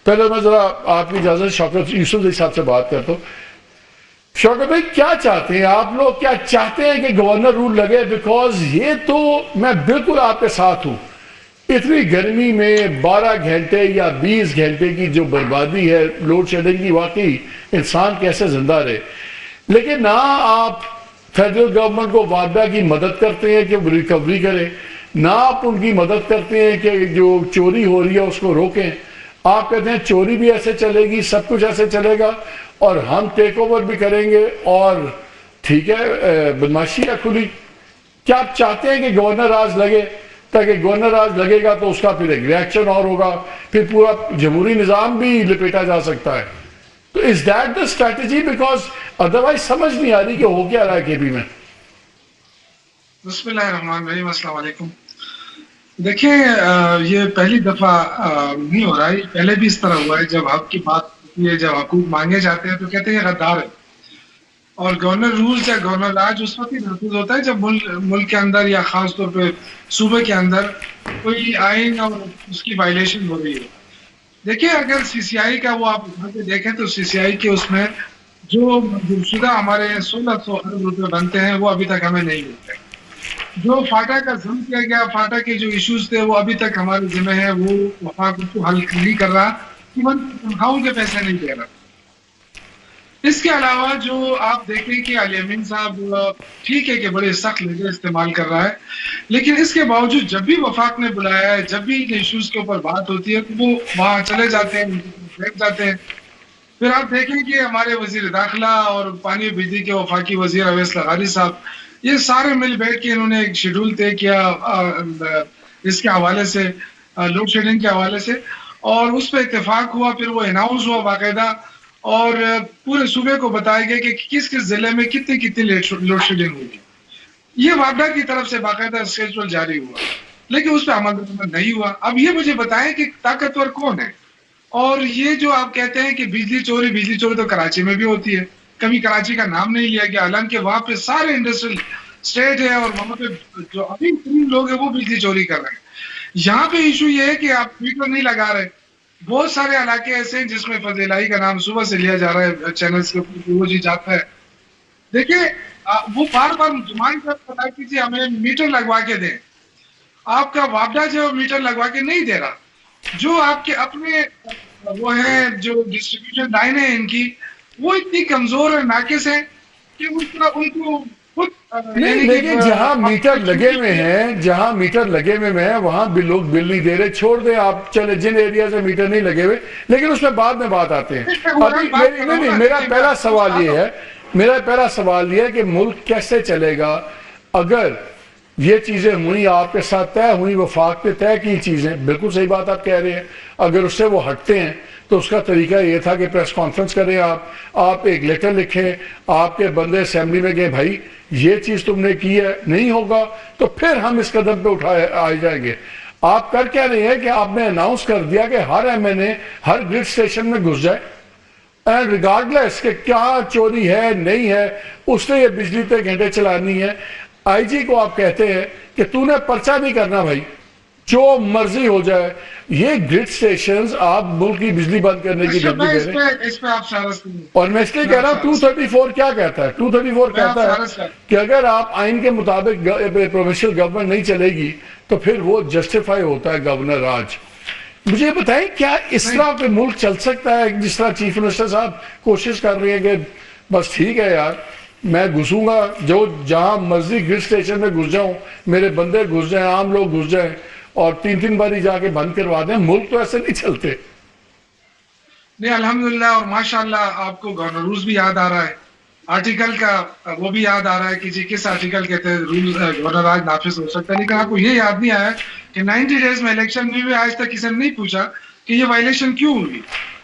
پہلے میں ذرا آپ کی اجازت شوکت یوسف صاحب سے بات کرتا ہوں. شوکت بھائی کیا چاہتے ہیں آپ لوگ؟ کیا چاہتے ہیں کہ گورنر رول لگے؟ بیکاز یہ تو میں بالکل آپ کے ساتھ ہوں. اتنی گرمی میں 12 گھنٹے یا 20 گھنٹے کی جو بربادی ہے لوڈ شیڈنگ کی، واقعی انسان کیسے زندہ رہے. لیکن نہ آپ فیڈرل گورنمنٹ کو وعدہ کی مدد کرتے ہیں کہ ریکوری کرے، نہ آپ ان کی مدد کرتے ہیں کہ جو چوری ہو رہی ہے اس کو روکیں. آپ کہتے ہیں چوری بھی ایسے چلے گی، سب کچھ ایسے چلے گا اور ہم ٹیک اوور بھی کریں گے، اور ٹھیک ہے بدماشی ہے کھلی. کیا آپ چاہتے ہیں کہ گورنر راج لگے؟ تاکہ گورنر راج لگے گا تو اس کا پھر ایک ریاکشن اور ہوگا، پھر پورا جمہوری نظام بھی لپیٹا جا سکتا ہے. تو is that the strategy? Because otherwise سمجھ نہیں آ رہی کہ ہو کیا رہا ہے کے پی میں. بسم اللہ الرحمن الرحیم. السلام علیکم. دیکھیں یہ پہلی دفعہ نہیں ہو رہا ہے، پہلے بھی اس طرح ہوا ہے. جب حق کی بات ہوتی ہے، جب حقوق مانگے جاتے ہیں تو کہتے ہیں یہ غدار ہے. اور گورنر رولز یا گورنر راج اس وقت ہی محفوظ ہوتا ہے جب ملک کے اندر یا خاص طور پہ صوبے کے اندر کوئی آئین اور اس کی وائلیشن ہو رہی ہو. دیکھیں اگر سی سی آئی کا وہ آپ دیکھیں تو سی سی آئی کے اس میں جو منظور شدہ ہمارے 1600 ارب روپے بنتے ہیں وہ ابھی تک ہمیں نہیں ملتے. جو فاٹا کا ضم کیا گیا، فاٹا کے جو ایشوز تھے وہ ابھی تک ہمارے ذمہ ہیں، وہ وفاق اس کو حل نہیں کر رہا، تنخواہوں کے پیسے نہیں دے رہا. اس کے علاوہ جو آپ دیکھیں کہ علی امین صاحب ٹھیک ہے کہ بڑے سخت لہجے استعمال کر رہا ہے، لیکن اس کے باوجود جب بھی وفاق نے بلایا ہے، جب بھی ان ایشوز کے اوپر بات ہوتی ہے تو وہ وہاں چلے جاتے ہیں، بیٹھ جاتے ہیں. پھر آپ دیکھیں کہ ہمارے وزیر داخلہ اور پانی و بجلی کے وفاقی وزیر اویس لغاری صاحب، یہ سارے مل بیٹھ کے انہوں نے ایک شیڈول طے کیا اس کے حوالے سے، لوڈ شیڈنگ کے حوالے سے، اور اس پہ اتفاق ہوا. پھر وہ اناؤنس ہوا باقاعدہ اور پورے صوبے کو بتایا گیا کہ کس کس ضلع میں کتنی کتنی لوڈ شیڈنگ ہوگی. یہ وابڈا کی طرف سے باقاعدہ اسکیجول جاری ہوا، لیکن اس پہ عمل نہیں ہوا. اب یہ مجھے بتائیں کہ طاقتور کون ہے؟ اور یہ جو آپ کہتے ہیں کہ بجلی چوری تو کراچی میں بھی ہوتی ہے. کبھی کراچی کا نام نہیں لیا گیا، حالانکہ وہاں پہ سارے انڈسٹریل اسٹیٹ ہے اور وہاں پہ جو ابھی لوگ ہیں وہ بجلی چوری کر رہے ہیں. یہاں پہ ایشو یہ ہے کہ آپ میٹر نہیں لگا رہے. بہت سارے علاقے ایسے ہیں جس میں فضل الہی کا نام صبح سے لیا جا رہا ہے چینلز کے اوپر، وہ جی جاتا ہے. دیکھیں وہ بار بار ڈیمانڈ کرتا ہے کہ جی ہمیں میٹر لگوا کے دیں. آپ کا وابڈا جو میٹر لگوا کے نہیں دے رہا. جو آپ کے اپنے وہ ہیں جو ڈسٹریبیوشن لائن ہے ان کی، وہ اتنی کمزور اور ناقص ہیں کہ اس طرح ان کو نہیں لیکن جہاں میٹر لگے ہوئے ہیں، جہاں میٹر لگے ہوئے ہیں وہاں بھی لوگ بل نہیں دے رہے. چھوڑ دیں آپ، چلے جن ایریا سے میٹر نہیں لگے ہوئے، لیکن اس میں بعد میں بات آتے ہیں. ابھی میرا پہلا سوال یہ ہے کہ ملک کیسے چلے گا اگر یہ چیزیں ہوئی، آپ کے ساتھ طے ہوئی، وفاق پہ طے کی چیزیں. بالکل صحیح بات آپ کہہ رہے ہیں. اگر اس سے وہ ہٹتے ہیں تو اس کا طریقہ یہ تھا کہ پریس کانفرنس کریں، آپ ایک لیٹر لکھیں، آپ کے بندے اسمبلی میں گئے، بھائی یہ چیز تم نے کی ہے، نہیں ہوگا تو پھر ہم اس قدم پہ آئے جائیں گے. آپ کر کیا رہے ہیں کہ آپ نے اناؤنس کر دیا کہ ہر ایم این اے ہر گرڈ اسٹیشن میں گھس جائے، اینڈ ریگارڈلیس کہ کیا چوری ہے نہیں ہے، اس نے یہ بجلی پہ گھنٹے چلانی ہے. آئی جی کو آپ کہتے ہیں کہ تو نے پرچہ نہیں کرنا بھائی، جو مرضی ہو جائے. یہ گرڈ سٹیشنز آپ ملک کی بجلی بند کرنے کی دھمکی دے رہے ہیں. اس پہ آپ سارس اور میں اس لیے کہہ رہا ہوں 234 کیا کہتا ہے؟ 234 کہتا ہے کہ اگر آپ آئین کے مطابق پروونشل گورنمنٹ نہیں چلے گی تو پھر وہ جسٹیفائی ہوتا ہے گورنر راج. مجھے بتائیں کیا اس طرح پہ ملک چل سکتا ہے جس طرح چیف منسٹر صاحب کوشش کر رہے ہیں کہ بس ٹھیک ہے یار میں گھسوں گا، جو جہاں مرضی گرڈ سٹیشن میں گھس جاؤں، میرے بندے گھس جائیں، عام لوگ گھس جائیں اور 3 باری جا کے بند کروا دیں. ملک تو ایسے نہیں چلتے. نہیں الحمدللہ اور ماشاءاللہ آپ کو گورنر رولز بھی یاد آ رہا ہے، آرٹیکل کا وہ بھی یاد آ رہا ہے کہ جی کس آرٹیکل کے تحت رولز گورنر راج نافذ ہو سکتا ہے. لیکن آپ کو یہ یاد نہیں آیا کہ 90 ڈیز میں الیکشن میں بھی آج تک کسی نے نہیں پوچھا کہ یہ وائلیشن کیوں ہوئی،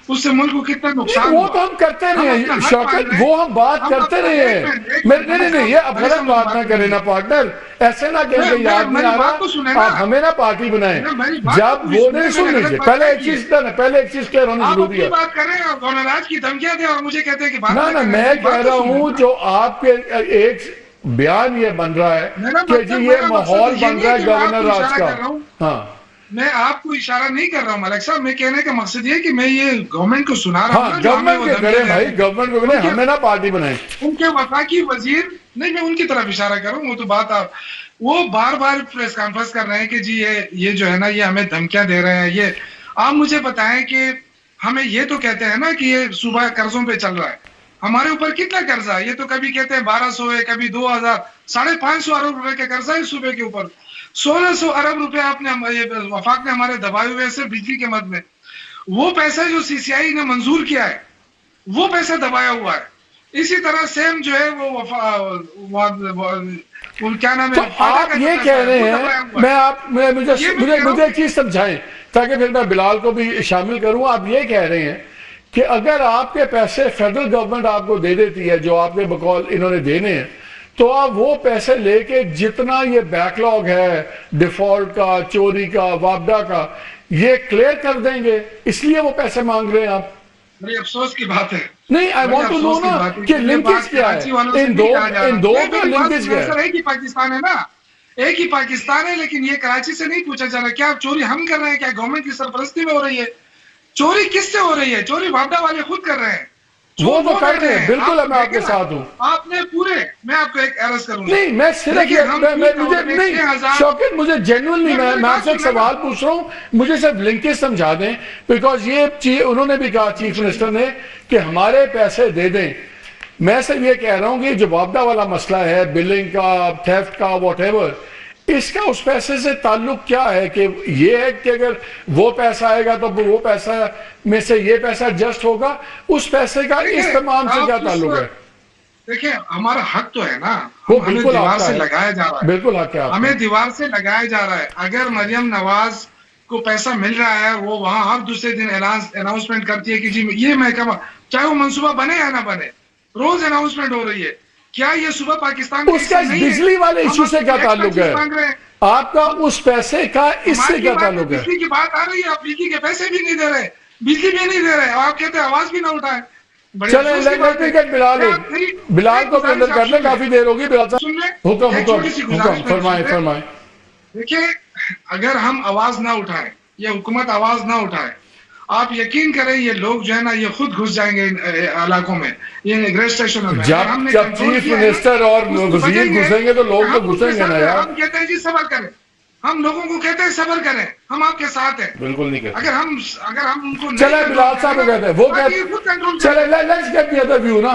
اس سے ملک کو کتنا نقصان وہ ہوا. تو ہم کرتے رہے ہیں شوکت، وہ ہم بات کرتے رہے ہیں. نہیں یہ اب غلط بات نہ کریں نا پارٹنر، ایسے نہ کہیں کہ یاد نہیں آ رہا، آپ ہمیں نہ پارٹی بنائیں. جب وہ نہیں سن لیجیے، پہلے ایک چیز کہہ رہا ضروری ہے. آپ بات کر رہے ہیں گورنر راج کی دھمکیاں دیں اور مجھے کہتے ہیں کہ نہ میں کہہ رہا ہوں جو آپ کے ایک بیان یہ بن رہا ہے کہ جی یہ ماحول بن رہا ہے گورنر راج کا. ہاں میں آپ کو اشارہ نہیں کر رہا ہوں ملک صاحب، میں کہنے کا مقصد یہ ہے کہ میں یہ گورنمنٹ کو سنا رہا ہوں ہاں گورنمنٹ کے کرے بھائی، گورنمنٹ کو کرے، ہمیں نہ پارٹی بنائیں. ان کے وفاقی وزیر نہیں، میں ان کی طرف اشارہ کر رہا ہوں، وہ تو بات آپ وہ بار بار پریس کانفرنس کر رہے ہیں کہ جی یہ جو ہے نا یہ ہمیں دھمکیاں دے رہے ہیں. یہ آپ مجھے بتائیں کہ ہمیں یہ تو کہتے ہیں نا کہ یہ صوبہ قرضوں پہ چل رہا ہے، ہمارے اوپر کتنا قرضہ ہے؟ یہ تو کبھی کہتے ہیں 1200 ہے، کبھی 2000، 550 ارب روپے کا قرضہ ہے صوبے کے اوپر. 1600 ارب روپے آپ نے وفاق نے ہمارے دبائے ہوئے سے بجلی کے مد میں. وہ پیسہ جو سی سی آئی نے منظور کیا ہے وہ پیسہ دبایا ہوا ہے. اسی طرح سیم جو ہے وہ کیا نام تو ہے، آپ یہ کہہ رہے ہیں، مجھے ایک چیز سمجھائیں تاکہ پھر میں بلال کو بھی شامل کروں. آپ یہ کہہ رہے ہیں کہ اگر آپ کے پیسے فیڈرل گورنمنٹ آپ کو دے دیتی ہے جو آپ کے بقول انہوں نے دینے ہیں، تو آپ وہ پیسے لے کے جتنا یہ بیک لاگ ہے ڈیفالٹ کا، چوری کا، وابڈا کا، یہ کلیئر کر دیں گے، اس لیے وہ پیسے مانگ رہے ہیں آپ؟ بڑی افسوس کی بات ہے. نہیں، آئی وانٹ ٹو نو نا کہ لنکیج کیا ہے ان دو کا لنکیج کیا ہے. ایک ہی پاکستان ہے نا، ایک ہی پاکستان ہے، لیکن یہ کراچی سے نہیں پوچھا جا رہا کیا چوری ہم کر رہے ہیں، کیا گورنمنٹ کی سرپرستی میں ہو رہی ہے؟ چوری کس سے ہو رہی ہے؟ چوری وابڈا والے خود کر رہے ہیں. وہ تو کر رہے ہیں، بالکل میں آپ کے ساتھ ہوں. آپ نے پورے، میں آپ کو ایک عرض کروں گا. نہیں میں صرف شوکت مجھے جینوئنلی میں آپ سے ایک سوال پوچھ رہا ہوں، مجھے صرف لنکیج سمجھا دیں، بیکاز یہ انہوں نے بھی کہا چیف منسٹر نے کہ ہمارے پیسے دے دیں. میں صرف یہ کہہ رہا ہوں کہ جو وابڈا والا مسئلہ ہے، بلنگ کا، تھیفٹ کا، واٹ ایور، اس کا اس پیسے سے تعلق کیا ہے؟ کہ یہ ہے کہ اگر وہ پیسہ آئے گا تو وہ پیسہ میں سے یہ پیسہ ایڈجسٹ ہوگا، اس پیسے کا اس تمام سے کیا تعلق ہے؟ دیکھیں ہمارا حق تو ہے نا، ہمیں دیوار سے لگایا جا رہا ہے، بالکل حق ہے، ہمیں دیوار سے لگایا جا رہا ہے. اگر مریم نواز کو پیسہ مل رہا ہے، وہ وہاں ہر دوسرے دن اناؤنسمنٹ کرتی ہے کہ جی یہ محکمہ، چاہے وہ منصوبہ بنے یا نہ بنے، روز اناؤنسمنٹ ہو رہی ہے. کیا یہ صوبہ پاکستان اس کا بجلی والے ایشو سے کیا تعلق ہے؟ آپ کا اس پیسے کا اس سے کیا تعلق ہے؟ بجلی کی بات آ رہی ہے، آپ بجلی کے پیسے بھی نہیں دے رہے، بجلی بھی نہیں دے رہے، اور آپ کہتے ہیں آواز بھی نہ اٹھائیں. چلیں بلال کو بھی اندر کر لیں، کافی دیر ہوگی. بلال صاحب حکم فرمائیں. دیکھیں اگر ہم آواز نہ اٹھائیں، یہ حکومت آواز نہ اٹھائے، آپ یقین کریں یہ لوگ جو ہے نا یہ خود گھس جائیں گے علاقوں میں، یہ گریس اسٹیشنوں میں. جب چیف منسٹر اور وزیر گھسیں گے تو لوگ تو گھسیں گے نا یار. ہم کہتے ہیں جی صبر کریں، ہم لوگوں کو کہتے ہیں صبر کریں، ہم آپ کے ساتھ ہیں. بالکل نہیں کہتے. اگر ہم ان کو چلے بلال صاحب کہتے ہیں وہ کہتے ہیں، چلے let's get the other view نا.